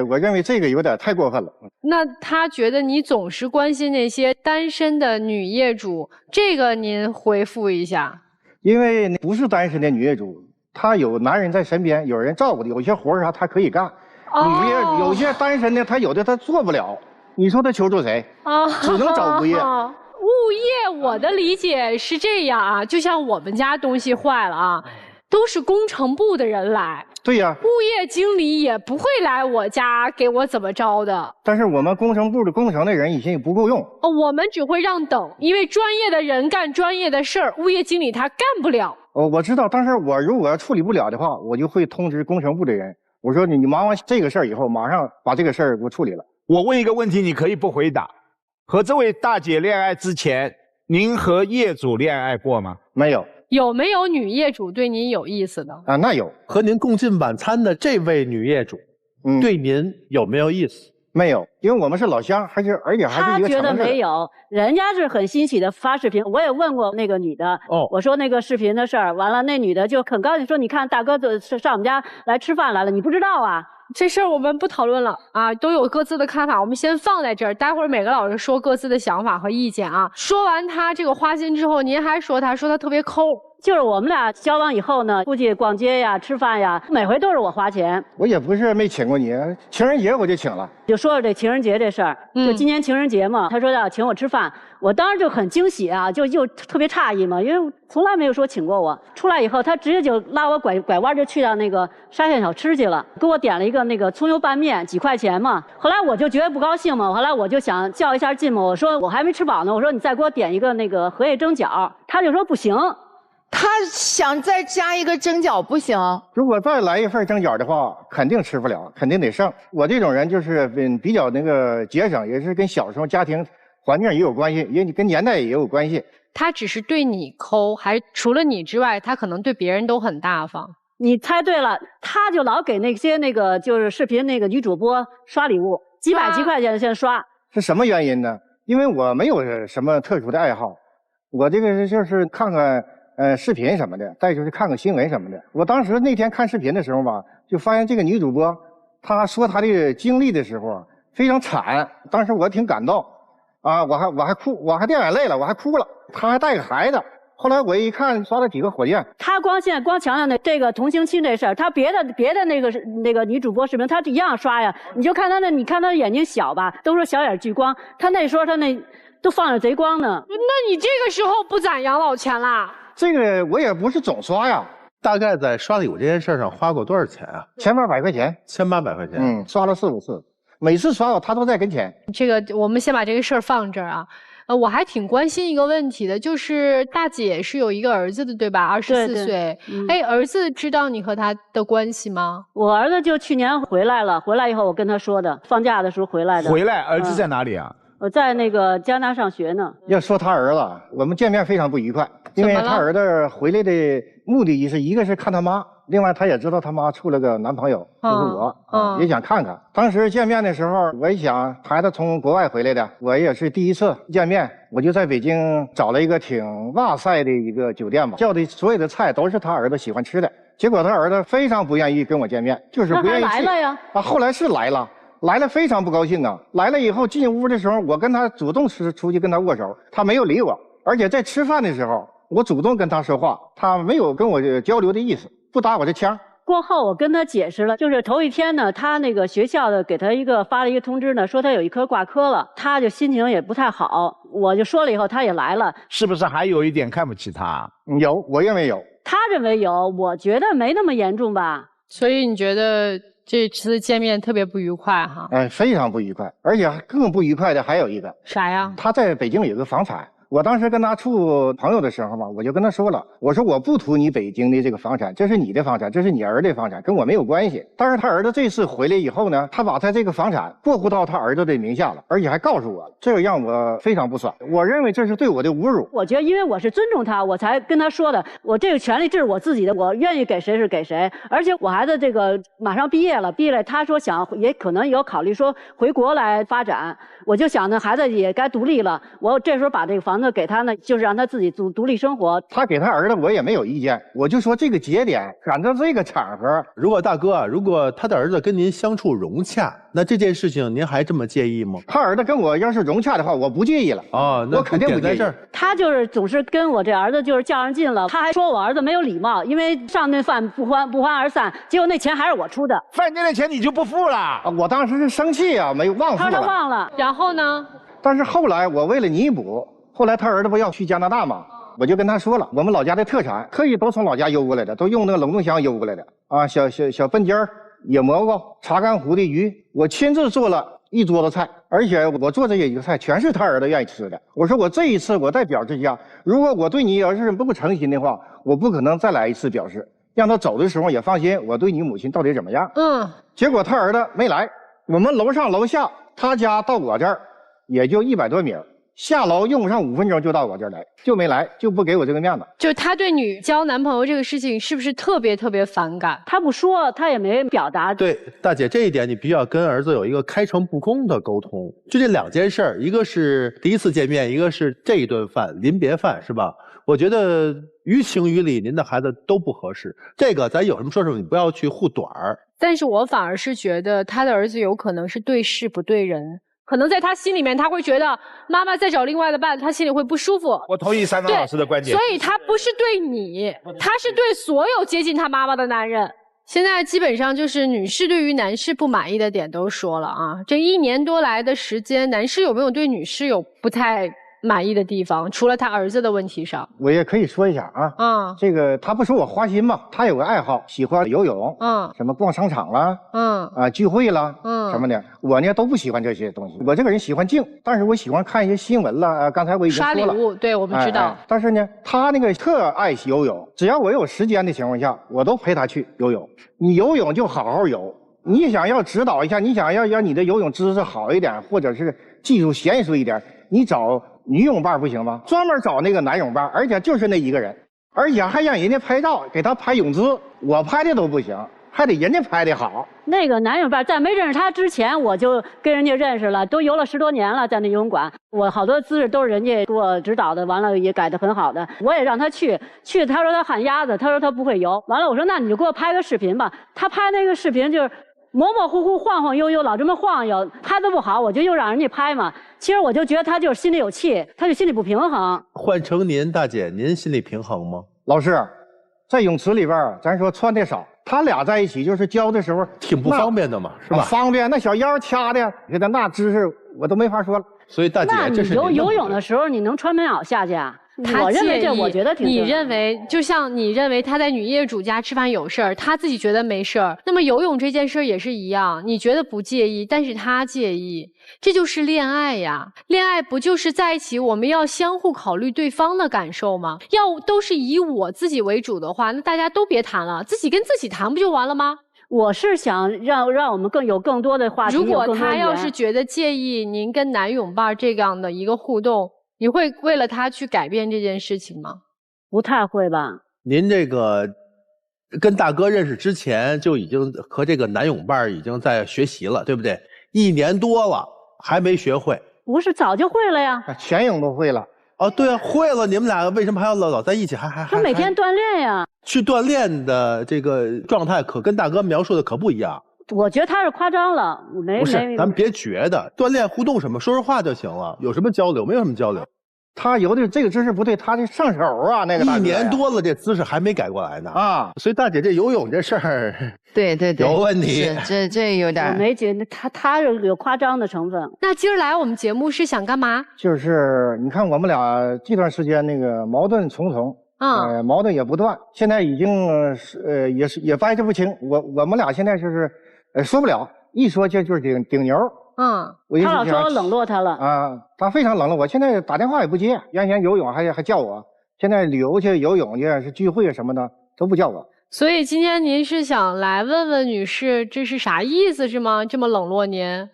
我认为这个有点太过分了。那他觉得你总是关心那些单身的女业主，这个您回复一下。因为不是单身的女业主，她有男人在身边，有人照顾的，有些活啥她可以干。有些单身的，她有的她做不了，你说她求助谁？只能找物业。物业，我的理解是这样啊，就像我们家东西坏了啊，都是工程部的人来。对呀，物业经理也不会来我家给我怎么着的。但是我们工程部的工程的人以前也不够用。我们只会让等，因为专业的人干专业的事儿，物业经理他干不了。我知道，但是我如果处理不了的话，我就会通知工程部的人，我说你忙完这个事儿以后，马上把这个事儿给我处理了。我问一个问题，你可以不回答。和这位大姐恋爱之前，您和业主恋爱过吗？没有。有没有女业主对您有意思的？啊，那有。和您共进晚餐的这位女业主，对您有没有意思？没有，因为我们是老乡，而且还是一个城市。他觉得没有，人家是很欣喜的发视频。我也问过那个女的，我说那个视频的事儿，完了那女的就很高兴说：“你看大哥上我们家来吃饭来了，你不知道啊？”这事儿我们不讨论了啊，都有各自的看法，我们先放在这儿，待会儿每个老师说各自的想法和意见啊。说完他这个花心之后，您还说他特别抠。就是我们俩交往以后呢，出去逛街呀、吃饭呀，每回都是我花钱。我也不是没请过你，情人节我就请了。就说说这情人节这事儿，就今年情人节嘛，他说要请我吃饭，我当时就很惊喜啊，就特别诧异嘛，因为从来没有说请过我。出来以后，他直接就拉我拐弯就去到那个沙县小吃去了，给我点了一个那个葱油拌面，几块钱嘛。后来我就觉得不高兴嘛，后来我就想较一下劲嘛，我说我还没吃饱呢，我说你再给我点一个那个荷叶蒸饺，他就说不行。他想再加一个蒸饺不行，如果再来一份蒸饺的话，肯定吃不了，肯定得剩。我这种人就是比较那个节省，也是跟小时候家庭环境也有关系，也跟年代也有关系。他只是对你抠，还除了你之外，他可能对别人都很大方。你猜对了，他就老给那些就是视频那个女主播刷礼物，几百几块钱的先刷。是什么原因呢？因为我没有什么特殊的爱好，我这个就是看看。视频什么的，再就是看看新闻什么的。我当时那天看视频的时候吧，就发现这个女主播，她说她的经历的时候非常惨。当时我挺感动，啊，我还哭，我还掉眼泪了，我还哭了。她还带个孩子。后来我一看，刷了几个火箭。她现在光强调这个同性亲这事儿，她别的那个女主播视频，她一样刷呀。你就看她你看她的眼睛小吧，都说小眼聚光，她那时候她那都放着贼光呢。那你这个时候不攒养老钱啦？这个我也不是总刷呀，大概在刷礼物这件事上花过多少钱啊？1800块钱，1800块钱。刷了4、5次，每次刷他都在跟前。这个我们先把这个事儿放这儿啊。我还挺关心一个问题的，就是大姐是有一个儿子的，对吧？24岁。哎，儿子知道你和他的关系吗？我儿子就去年回来了，回来以后我跟他说的，放假的时候回来的。回来，儿子在哪里啊？我在那个加拿大上学呢。要说他儿子，我们见面非常不愉快。因为他儿子回来的目的是一个是看他妈，另外他也知道他妈处了个男朋友，就是我，也想看看。当时见面的时候，我一想，孩子从国外回来的，我也是第一次见面，我就在北京找了一个挺哇塞的一个酒店吧，叫的所有的菜都是他儿子喜欢吃的。结果他儿子非常不愿意跟我见面，就是不愿意去。来了呀？后来是来了。来了非常不高兴啊！来了以后进屋的时候，我跟他主动出去跟他握手，他没有理我，而且在吃饭的时候，我主动跟他说话，他没有跟我交流的意思，不打我这腔。过后我跟他解释了，就是头一天呢，他那个学校的给他发了一个通知呢，说他有一科挂科了，他就心情也不太好。我就说了以后，他也来了。是不是还有一点看不起他？有，我认为有。他认为有，我觉得没那么严重吧。所以你觉得这次见面特别不愉快哈？非常不愉快，而且更不愉快的还有一个啥呀？他在北京有个房产。我当时跟他处朋友的时候嘛，我就跟他说了，我说我不图你北京的这个房产，这是你的房产，这是你儿子的房产，跟我没有关系。但是他儿子这次回来以后呢，他把他这个房产过户到他儿子的名下了，而且还告诉我了，这个让我非常不爽。我认为这是对我的侮辱。我觉得因为我是尊重他，我才跟他说的，我这个权利这是我自己的，我愿意给谁是给谁。而且我孩子这个马上毕业了，他说想也可能有考虑说回国来发展，我就想呢，孩子也该独立了，我这时候把这个房子给他呢，就是让他自己独立生活。他给他儿子我也没有意见，我就说这个节点赶到这个场合，如果大哥，如果他的儿子跟您相处融洽，那这件事情您还这么介意吗？他儿子跟我要是融洽的话，我不介意了。那我肯定不介意。他就是总是跟我这儿子就是较上劲了，他还说我儿子没有礼貌，因为上顿饭不欢而散，结果那钱还是我出的。饭店的钱你就不付了？我当时是生气啊，没忘付了。他忘了。然后呢？但是后来我为了弥补，后来他儿子不要去加拿大吗？我就跟他说了，我们老家的特产特意都从老家邮过来的，都用那个冷冻箱邮过来的啊，小笨尖儿、野蘑菇、查干湖的鱼，我亲自做了一桌子菜，而且我做这些菜全是他儿子愿意吃的。我说我这一次我再表示一下，如果我对你要是不诚心的话，我不可能再来一次表示，让他走的时候也放心我对你母亲到底怎么样。结果他儿子没来，我们楼上楼下他家到我这儿也就100多米。下楼用不上5分钟就到我这儿来，就没来，就不给我这个面子。就他对你交男朋友这个事情是不是特别反感？他不说，他也没表达。对，大姐这一点你必须要跟儿子有一个开诚布公的沟通。就这2件事儿，一个是第一次见面，一个是这一顿饭临别饭，是吧？我觉得于情于理，您的孩子都不合适。这个咱有什么说什么，你不要去护短儿。但是我反而是觉得他的儿子有可能是对事不对人。可能在他心里面，他会觉得妈妈再找另外的伴，他心里会不舒服。我同意三张老师的观点。所以他不是对你，他是对所有接近他妈妈的男人。现在基本上就是女士对于男士不满意的点都说了啊。这1年多来的时间，男士有没有对女士有不太满意的地方？除了他儿子的问题上，我也可以说一下啊。这个他不说我花心嘛，他有个爱好，喜欢游泳，什么逛商场啦，聚会啦，什么的。我呢都不喜欢这些东西。我这个人喜欢静，但是我喜欢看一些新闻啦。刚才我已经说了，刷礼物，对我们知道。但是呢，他那个特爱游泳，只要我有时间的情况下，我都陪他去游泳。你游泳就好好游，你想要指导一下，你想要让你的游泳知识好一点，或者是技术娴熟一点，你找女泳伴不行吗？专门找那个男泳伴，而且就是那一个人，而且还让人家拍照，给他拍泳姿，我拍的都不行，还得人家拍的好。那个男泳伴在没认识他之前，我就跟人家认识了，都游了10多年了，在那游泳馆，我好多姿势都是人家给我指导的，完了也改得很好的。我也让他去，他说他旱鸭子，他说他不会游，完了我说那你就给我拍个视频吧。他拍那个视频就是模模糊糊、晃晃悠悠，老这么晃悠，拍得不好，我就又让人家拍嘛。其实我就觉得他就是心里有气，他就心里不平衡。换成您，大姐，您心里平衡吗？老师，在泳池里边，咱说穿的少，他俩在一起就是教的时候挺不方便的嘛，是吧？方便，那小腰掐的，给他那姿势我都没法说了。所以大姐，这是你游泳的时候，你能穿棉袄下去啊？我认为这，我觉得挺。你认为，就像你认为他在女业主家吃饭有事儿，他自己觉得没事儿，那么游泳这件事儿也是一样，你觉得不介意，但是他介意，这就是恋爱呀。恋爱不就是在一起，我们要相互考虑对方的感受吗？要都是以我自己为主的话，那大家都别谈了，自己跟自己谈不就完了吗？我是想让我们有更多的话题。如果他要是觉得介意您跟男泳伴这样的一个互动，你会为了他去改变这件事情吗？不太会吧？您这个跟大哥认识之前就已经和这个男泳伴已经在学习了，对不对？1年多了还没学会？不是，早就会了呀，全泳都会了。哦，对啊，会了，你们俩为什么还要老在一起？他每天锻炼呀。去锻炼的这个状态可跟大哥描述的可不一样。我觉得他是夸张了，不是，咱们别觉得锻炼互动什么，说说话就行了，有什么交流？没有什么交流。他游的这个姿势不对，他这上手啊，那个1年多了，这姿势还没改过来呢啊！所以大姐这游泳这事儿，对有问题，这有点。我没觉得他有夸张的成分。那今儿来我们节目是想干嘛？就是你看我们俩这段时间那个矛盾重重，矛盾也不断，现在已经也掰扯不清。我们俩现在就是说不了，一说就是顶牛。他老说我冷落他了啊，他非常冷落我。现在打电话也不接，原先游泳还叫我，现在旅游去、游泳去、是聚会什么的都不叫我。所以今天您是想来问问女士，这是啥意思是吗？这么冷落您？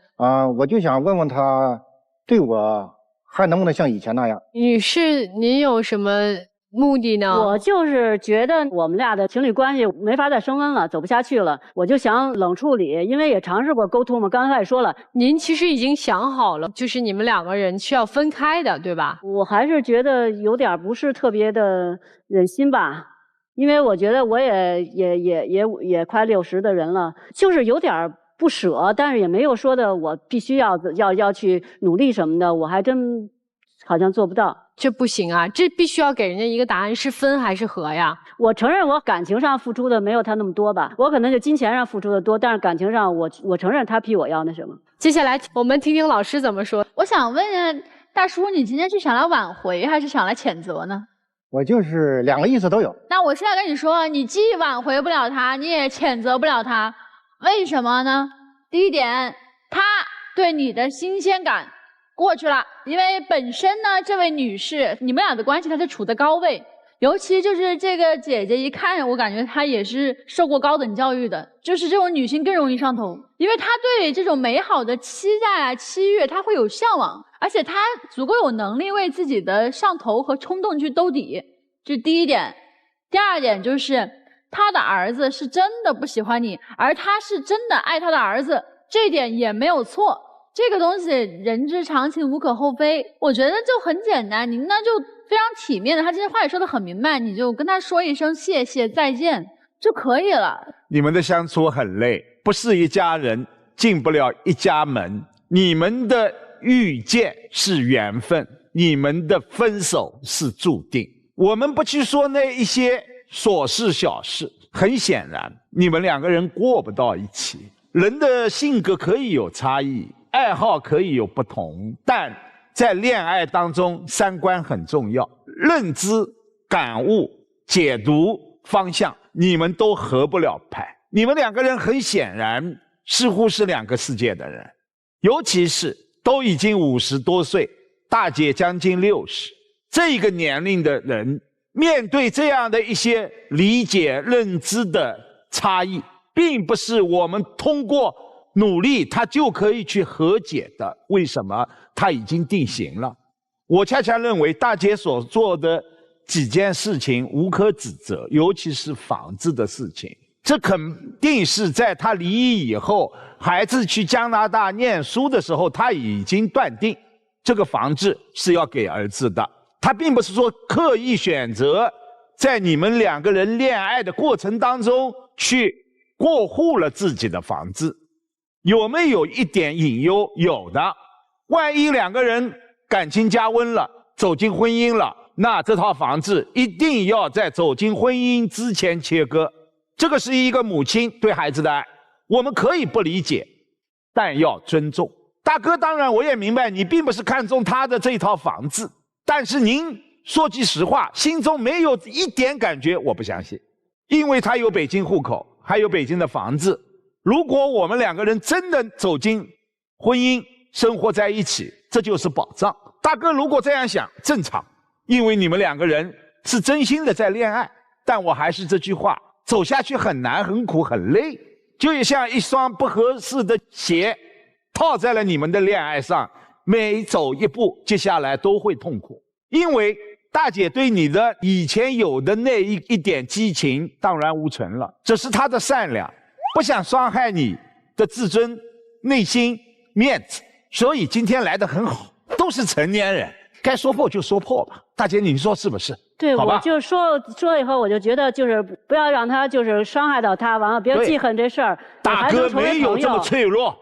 我就想问问他，对我还能不能像以前那样？女士，您有什么目的呢？我就是觉得我们俩的情侣关系没法再升温了，走不下去了，我就想冷处理，因为也尝试过沟通嘛。刚才也说了，您其实已经想好了，就是你们2个人需要分开的，对吧？我还是觉得有点不是特别的忍心吧，因为我觉得我也快60的人了，就是有点不舍，但是也没有说的我必须要去努力什么的，我还真好像做不到。这不行啊，这必须要给人家一个答案，是分还是合呀？我承认我感情上付出的没有他那么多吧，我可能就金钱上付出的多，但是感情上我承认他比我要那什么。接下来我们听听老师怎么说。我想问一下大叔，你今天是想来挽回还是想来谴责呢？我就是2个意思都有。那我现在跟你说，你既挽回不了他，你也谴责不了他，为什么呢？第一点，他对你的新鲜感过去了，因为本身呢，这位女士，你们俩的关系她是处在高位，尤其就是这个姐姐一看，我感觉她也是受过高等教育的，就是这种女性更容易上头，因为她对这种美好的期待啊、期悦，她会有向往，而且她足够有能力为自己的上头和冲动去兜底，这是第一点。第二点就是她的儿子是真的不喜欢你，而她是真的爱她的儿子，这一点也没有错。这个东西人之常情，无可厚非。我觉得就很简单，您呢就非常体面的，他今天话也说得很明白，你就跟他说一声谢谢再见就可以了。你们的相处很累，不是一家人，进不了一家门。你们的遇见是缘分，你们的分手是注定。我们不去说那一些琐事小事，很显然你们2个人过不到一起。人的性格可以有差异，爱好可以有不同，但在恋爱当中，3观很重要，认知、感悟、解读方向，你们都合不了拍。你们2个人很显然似乎是2个世界的人，尤其是都已经50多岁，大姐将近60，这个年龄的人面对这样的一些理解、认知的差异，并不是我们通过努力他就可以去和解的。为什么？他已经定型了。我恰恰认为大姐所做的几件事情无可指责，尤其是房子的事情，这肯定是在他离异以后，孩子去加拿大念书的时候，他已经断定这个房子是要给儿子的。他并不是说刻意选择在你们2个人恋爱的过程当中去过户了自己的房子。有没有一点隐忧？有的。万一2个人感情加温了，走进婚姻了，那这套房子一定要在走进婚姻之前切割。这个是一个母亲对孩子的爱，我们可以不理解，但要尊重。大哥，当然我也明白你并不是看中他的这一套房子，但是您说句实话，心中没有一点感觉，我不相信。因为他有北京户口，还有北京的房子。如果我们2个人真的走进婚姻，生活在一起，这就是保障。大哥如果这样想，正常，因为你们2个人是真心的在恋爱。但我还是这句话，走下去很难、很苦、很累，就像一双不合适的鞋套在了你们的恋爱上，每走一步，接下来都会痛苦。因为大姐对你的以前有的那一点激情荡然无存了，这是她的善良，不想伤害你的自尊、内心、面子，所以今天来得很好。都是成年人，该说破就说破吧。大姐，你说是不是？对，我就说以后，我就觉得就是不要让他就是伤害到他，完了别记恨这事儿。大哥没有这么脆弱，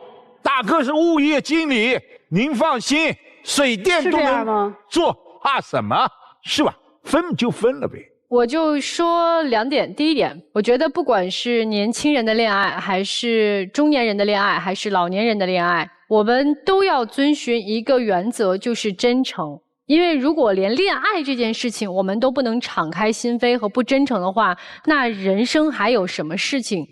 大哥是物业经理，您放心，水电都能做，怕什么？是吧？分就分了呗。我就说2点，第一点，我觉得不管是年轻人的恋爱，还是中年人的恋爱，还是老年人的恋爱，我们都要遵循一个原则，就是真诚。因为如果连恋爱这件事情我们都不能敞开心扉和不真诚的话，那人生还有什么事情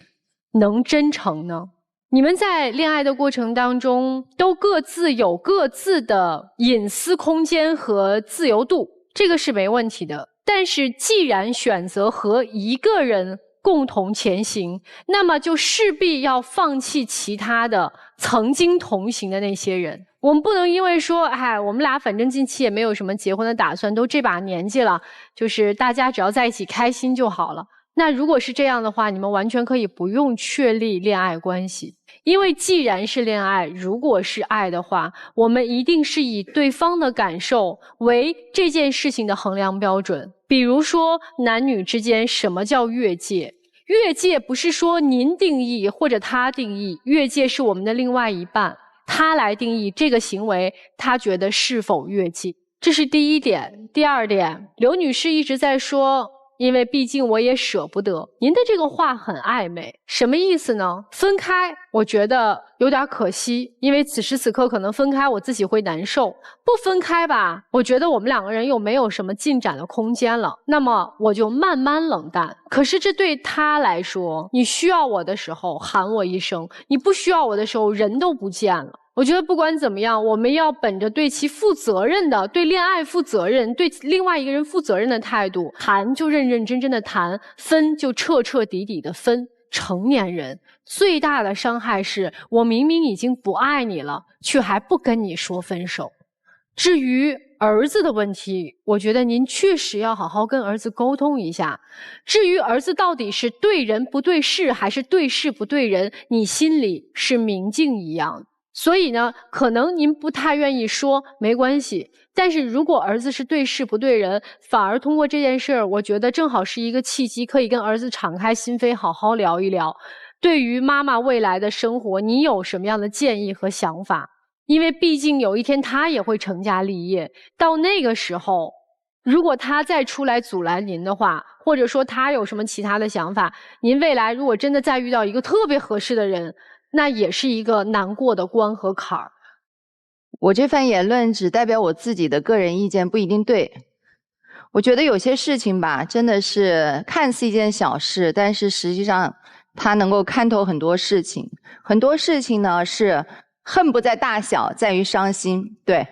能真诚呢？你们在恋爱的过程当中都各自有各自的隐私空间和自由度，这个是没问题的。但是既然选择和一个人共同前行，那么就势必要放弃其他的曾经同行的那些人。我们不能因为说，我们俩反正近期也没有什么结婚的打算，都这把年纪了，就是大家只要在一起开心就好了。那如果是这样的话，你们完全可以不用确立恋爱关系。因为既然是恋爱，如果是爱的话，我们一定是以对方的感受为这件事情的衡量标准。比如说男女之间什么叫越界？越界不是说您定义或者他定义，越界是我们的另外一半，他来定义这个行为，他觉得是否越界。这是第一点。第二点，刘女士一直在说，因为毕竟我也舍不得。您的这个话很暧昧，什么意思呢？分开我觉得有点可惜，因为此时此刻可能分开我自己会难受。不分开吧，我觉得我们两个人又没有什么进展的空间了，那么我就慢慢冷淡。可是这对他来说，你需要我的时候喊我一声，你不需要我的时候人都不见了。我觉得不管怎么样，我们要本着对其负责任的，对恋爱负责任，对另外一个人负责任的态度，谈就认认真真的谈，分就彻彻底底的分。成年人最大的伤害是，我明明已经不爱你了，却还不跟你说分手。至于儿子的问题，我觉得您确实要好好跟儿子沟通一下。至于儿子到底是对人不对事，还是对事不对人，你心里是明镜一样。所以呢，可能您不太愿意说，没关系。但是如果儿子是对事不对人，反而通过这件事儿，我觉得正好是一个契机，可以跟儿子敞开心扉，好好聊一聊。对于妈妈未来的生活，你有什么样的建议和想法？因为毕竟有一天他也会成家立业，到那个时候，如果他再出来阻拦您的话，或者说他有什么其他的想法，您未来如果真的再遇到一个特别合适的人，那也是一个难过的关和坎儿。我这番言论只代表我自己的个人意见，不一定对。我觉得有些事情吧，真的是看似一件小事，但是实际上它能够看透很多事情。很多事情呢是恨不在大小，在于伤心。对，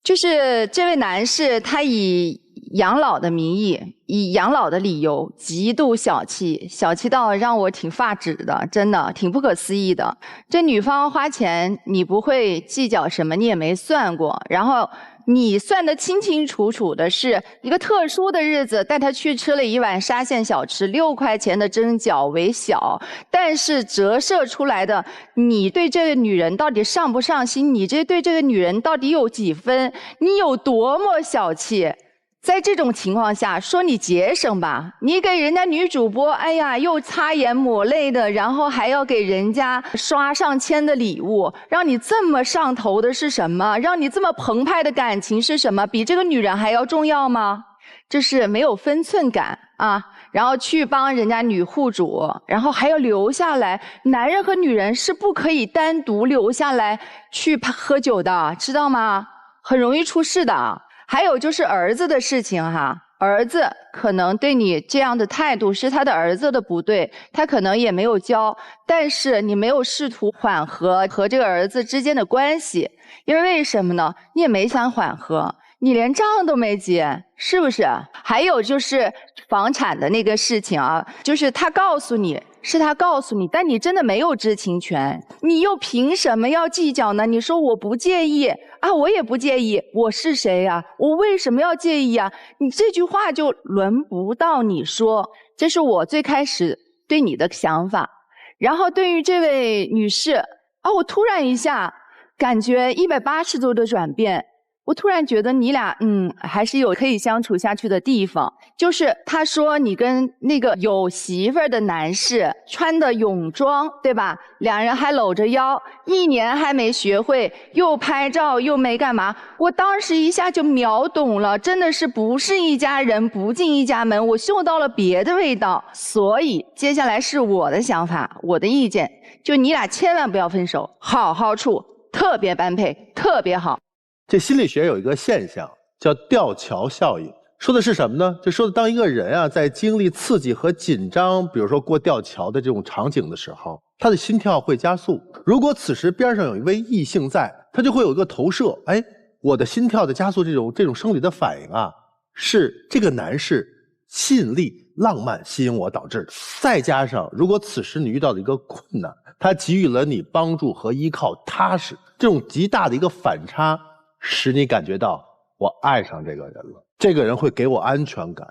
就是这位男士，他以养老的名义，以养老的理由极度小气，小气到让我挺发指的，真的挺不可思议的。这女方花钱你不会计较什么，你也没算过，然后你算得清清楚楚的是一个特殊的日子带她去吃了一碗沙县小吃，6块钱的蒸饺为小，但是折射出来的你对这个女人到底上不上心，你对这个女人到底有几分，你有多么小气。在这种情况下，说你节省吧，你给人家女主播，哎呀，又擦眼抹泪的，然后还要给人家刷上千的礼物，让你这么上头的是什么？让你这么澎湃的感情是什么？比这个女人还要重要吗？这是没有分寸感啊！然后去帮人家女户主，然后还要留下来。男人和女人是不可以单独留下来去喝酒的，知道吗？很容易出事的。还有就是儿子的事情哈，儿子可能对你这样的态度是他的儿子的不对，他可能也没有教，但是你没有试图缓和和这个儿子之间的关系，因为什么呢？你也没想缓和，你连账都没结，是不是？还有就是房产的那个事情啊，就是他告诉你是他告诉你，但你真的没有知情权，你又凭什么要计较呢？你说我不介意啊，我也不介意，我是谁呀？我为什么要介意啊？你这句话就轮不到你说，这是我最开始对你的想法。然后对于这位女士啊，我突然一下感觉180度的转变。我突然觉得你俩还是有可以相处下去的地方。就是他说你跟那个有媳妇儿的男士穿的泳装，对吧？两人还搂着腰，1年还没学会，又拍照又没干嘛。我当时一下就秒懂了，真的是不是一家人不进一家门，我嗅到了别的味道。所以接下来是我的想法，我的意见，就你俩千万不要分手，好好处，特别般配，特别好。这心理学有一个现象叫吊桥效应，说的是什么呢？就说当一个人啊在经历刺激和紧张，比如说过吊桥的这种场景的时候，他的心跳会加速。如果此时边上有一位异性在，他就会有一个投射，哎，我的心跳的加速这种生理的反应啊，是这个男士吸引力、浪漫吸引我导致的。再加上如果此时你遇到的一个困难，他给予了你帮助和依靠、踏实，这种极大的一个反差，使你感觉到我爱上这个人了，这个人会给我安全感，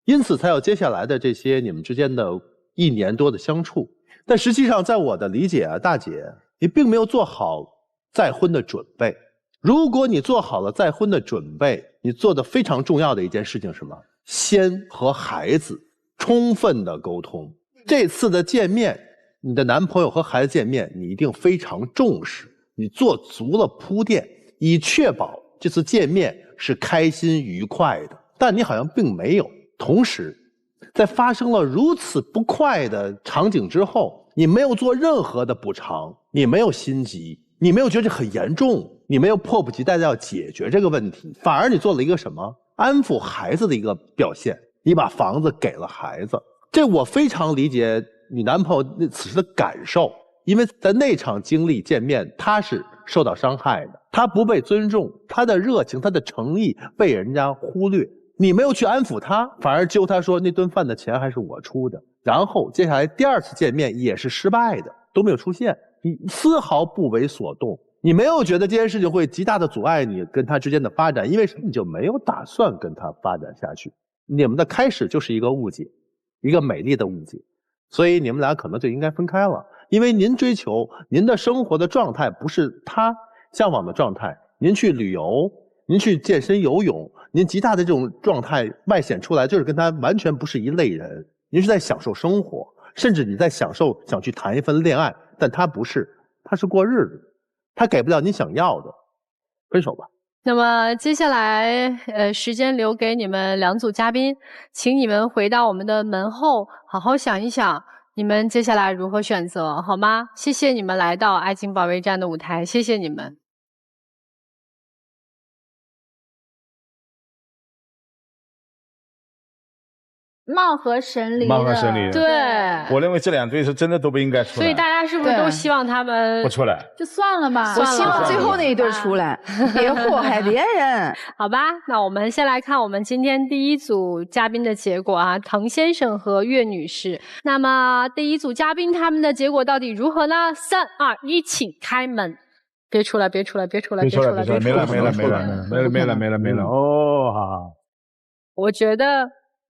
因此才有接下来的这些你们之间的1年多的相处。但实际上在我的理解啊，大姐，你并没有做好再婚的准备。如果你做好了再婚的准备，你做的非常重要的一件事情是什么？先和孩子充分的沟通。这次的见面，你的男朋友和孩子见面，你一定非常重视，你做足了铺垫，以确保这次见面是开心愉快的。但你好像并没有。同时在发生了如此不快的场景之后，你没有做任何的补偿，你没有心急，你没有觉得很严重，你没有迫不及待的要解决这个问题，反而你做了一个什么？安抚孩子的一个表现，你把房子给了孩子。这我非常理解你男朋友此时的感受，因为在那场经历见面，他是受到伤害的，他不被尊重，他的热情、他的诚意被人家忽略，你没有去安抚他，反而揪他说那顿饭的钱还是我出的。然后接下来第2次见面也是失败的，都没有出现，你丝毫不为所动，你没有觉得这件事情会极大的阻碍你跟他之间的发展，因为你就没有打算跟他发展下去。你们的开始就是一个误解，一个美丽的误解，所以你们俩可能就应该分开了。因为您追求您的生活的状态不是他向往的状态，您去旅游，您去健身游泳，您极大的这种状态外显出来就是跟他完全不是一类人。您是在享受生活，甚至你在享受想去谈一份恋爱，但他不是，他是过日子，他给不了你想要的，分手吧。那么接下来时间留给你们2组嘉宾，请你们回到我们的门后，好好想一想你们接下来如何选择，好吗？谢谢你们来到爱情保卫战的舞台，谢谢你们。貌合神离的，貌合神离。对，我认为这2对是真的都不应该出来。所以大家是不是都希望他们不出来？就算了吧。我希望最后那一对出来，别祸害别人。好吧，那我们先来看我们今天第1组嘉宾的结果啊，滕先生和岳女士。那么第1组嘉宾他们的结果到底如何呢？3、2、1，请开门。别出来，别出来，别出来，别出来，别出来，没了。哦，好。我觉得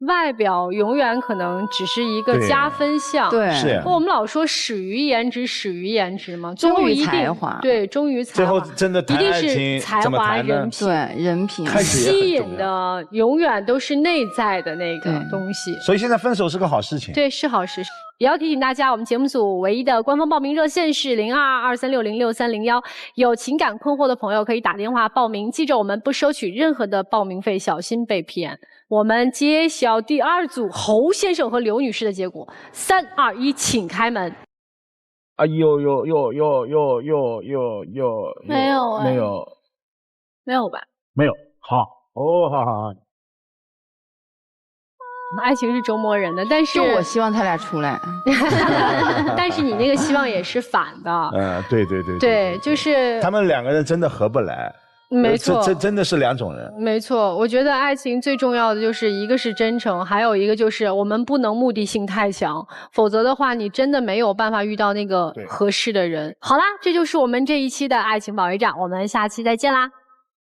外表永远可能只是一个加分项，对，是。我们老说始于颜值，始于颜值嘛，忠于才华，对，忠于才华。最后真的一定是才华、人品，对，人品。吸引的永远都是内在的那个东西。所以现在分手是个好事情，对，是好事。也要提醒大家，我们节目组唯一的官方报名热线是0223606301，有情感困惑的朋友可以打电话报名。记着，我们不收取任何的报名费，小心被骗。我们揭晓第2组侯先生和刘女士的结果。3、2、1，请开门。啊，有，没有，没有吧？没有，好，哦，好。爱情是折磨人的，但是就我希望他俩出来，但是你那个希望也是反的。对，就是他们2个人真的合不来。没错，这真的是两种人。没错，我觉得爱情最重要的就是一个是真诚，还有一个就是我们不能目的性太强，否则的话你真的没有办法遇到那个合适的人。好啦，这就是我们这一期的爱情保卫战，我们下期再见啦。